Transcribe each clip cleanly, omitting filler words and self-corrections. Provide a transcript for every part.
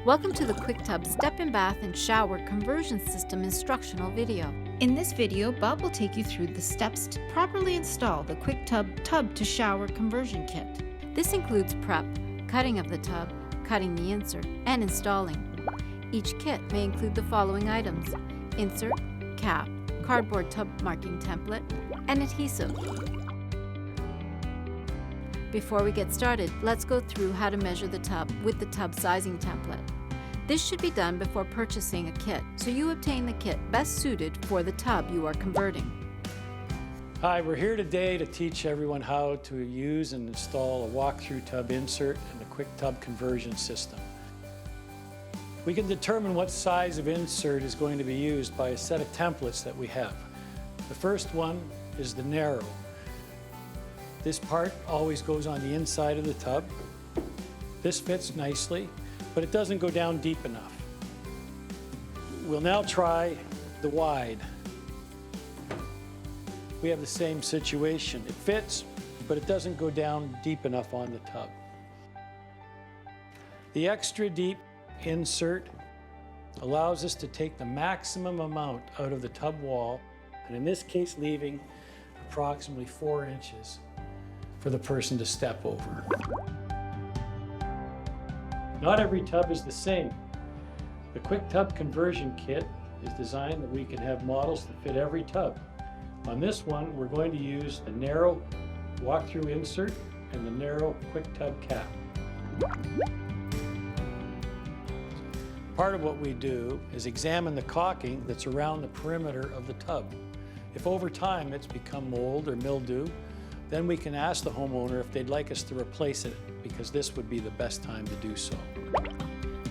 Welcome to the QuickTub Step in Bath and Shower Conversion System instructional video. In this video, Bob will take you through the steps to properly install the QuickTub Tub to Shower Conversion Kit. This includes prep, cutting of the tub, cutting the insert, and installing. Each kit may include the following items: insert, cap, cardboard tub marking template, and adhesive. Before we get started, let's go through how to measure the tub with the tub sizing template. This should be done before purchasing a kit, so you obtain the kit best suited for the tub you are converting. Hi, we're here today to teach everyone how to use and install a walk-through tub insert and a quick tub conversion system. We can determine what size of insert is going to be used by a set of templates that we have. The first one is the narrow. This part always goes on the inside of the tub. This fits nicely, but it doesn't go down deep enough. We'll now try the wide. We have the same situation. It fits, but it doesn't go down deep enough on the tub. The extra deep insert allows us to take the maximum amount out of the tub wall, and in this case leaving approximately 4 inches for the person to step over. Not every tub is the same. The quick tub conversion kit is designed that we can have models that fit every tub. On this one, we're going to use the narrow walk-through insert and the narrow quick tub cap. Part of what we do is examine the caulking that's around the perimeter of the tub. If over time it's become mold or mildew, then we can ask the homeowner if they'd like us to replace it, because this would be the best time to do so.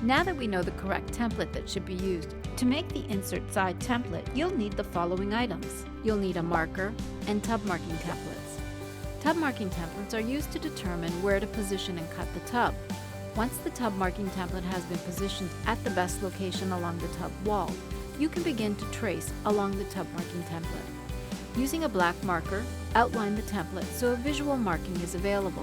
Now that we know the correct template that should be used, to make the insert side template, you'll need the following items. You'll need a marker and tub marking templates. Tub marking templates are used to determine where to position and cut the tub. Once the tub marking template has been positioned at the best location along the tub wall, you can begin to trace along the tub marking template. Using a black marker, outline the template so a visual marking is available.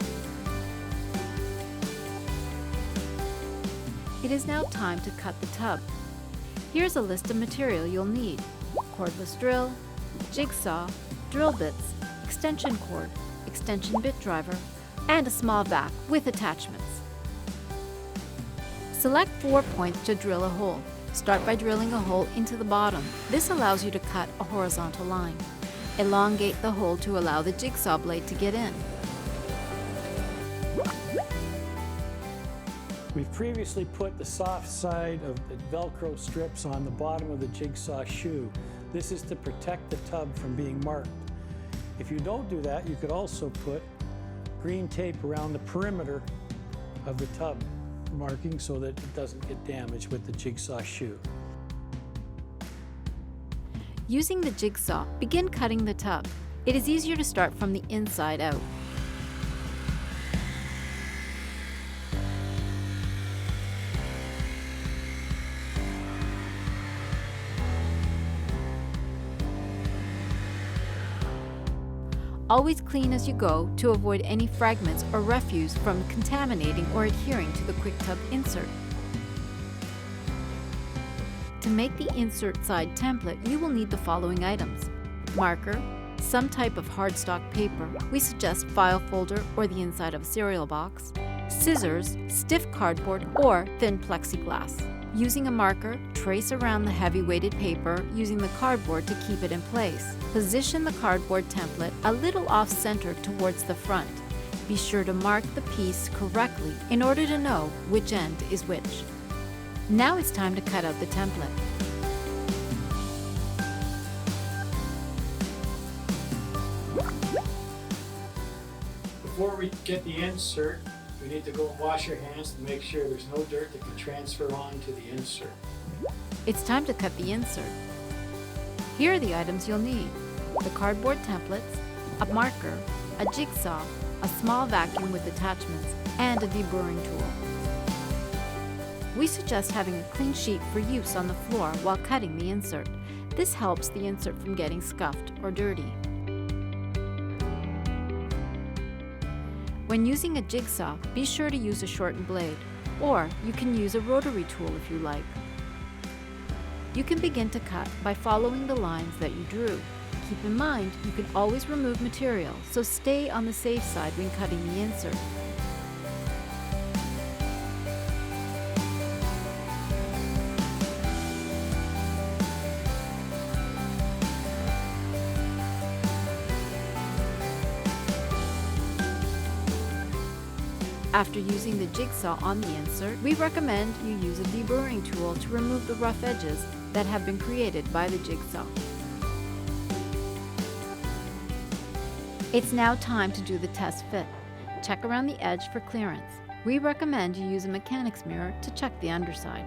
It is now time to cut the tub. Here's a list of material you'll need: cordless drill, jigsaw, drill bits, extension cord, extension bit driver, and a small vac with attachments. Select 4 points to drill a hole. Start by drilling a hole into the bottom. This allows you to cut a horizontal line. Elongate the hole to allow the jigsaw blade to get in. We've previously put the soft side of the Velcro strips on the bottom of the jigsaw shoe. This is to protect the tub from being marked. If you don't do that, you could also put green tape around the perimeter of the tub marking so that it doesn't get damaged with the jigsaw shoe. Using the jigsaw, begin cutting the tub. It is easier to start from the inside out. Always clean as you go to avoid any fragments or refuse from contaminating or adhering to the quick tub insert. To make the insert side template, you will need the following items: marker, some type of hardstock paper, we suggest file folder or the inside of a cereal box, scissors, stiff cardboard, or thin plexiglass. Using a marker, trace around the heavy weighted paper using the cardboard to keep it in place. Position the cardboard template a little off-center towards the front. Be sure to mark the piece correctly in order to know which end is which. Now it's time to cut out the template. Before we get the insert, we need to go and wash our hands to make sure there's no dirt that can transfer onto the insert. It's time to cut the insert. Here are the items you'll need: the cardboard templates, a marker, a jigsaw, a small vacuum with attachments, and a deburring tool. We suggest having a clean sheet for use on the floor while cutting the insert. This helps the insert from getting scuffed or dirty. When using a jigsaw, be sure to use a shortened blade. or you can use a rotary tool if you like. You can begin to cut by following the lines that you drew. Keep in mind, you can always remove material, so stay on the safe side when cutting the insert. After using the jigsaw on the insert, we recommend you use a deburring tool to remove the rough edges that have been created by the jigsaw. It's now time to do the test fit. Check around the edge for clearance. We recommend you use a mechanic's mirror to check the underside.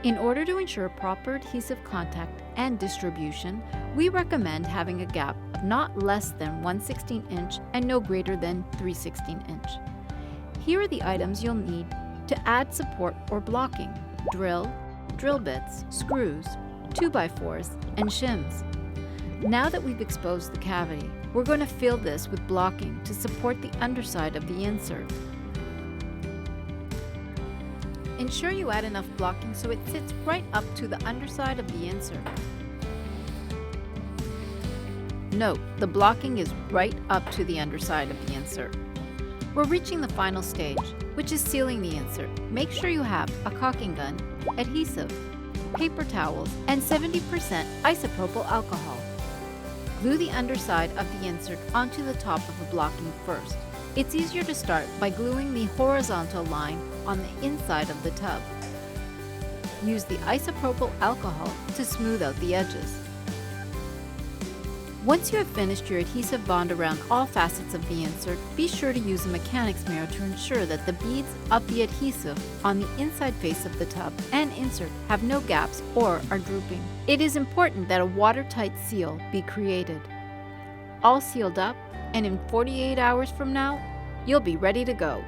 In order to ensure proper adhesive contact and distribution, we recommend having a gap of not less than 1/16 inch and no greater than 3/16 inch. Here are the items you'll need to add support or blocking: drill bits, screws, 2x4s, and shims. Now that we've exposed the cavity, we're going to fill this with blocking to support the underside of the insert. Ensure you add enough blocking so it sits right up to the underside of the insert. Note, the blocking is right up to the underside of the insert. We're reaching the final stage, which is sealing the insert. Make sure you have a caulking gun, adhesive, paper towels, and 70% isopropyl alcohol. Glue the underside of the insert onto the top of the blocking first. It's easier to start by gluing the horizontal line on the inside of the tub. Use the isopropyl alcohol to smooth out the edges. Once you have finished your adhesive bond around all facets of the insert, be sure to use a mechanic's mirror to ensure that the beads of the adhesive on the inside face of the tub and insert have no gaps or are drooping. It is important that a watertight seal be created. All sealed up, and in 48 hours from now, you'll be ready to go.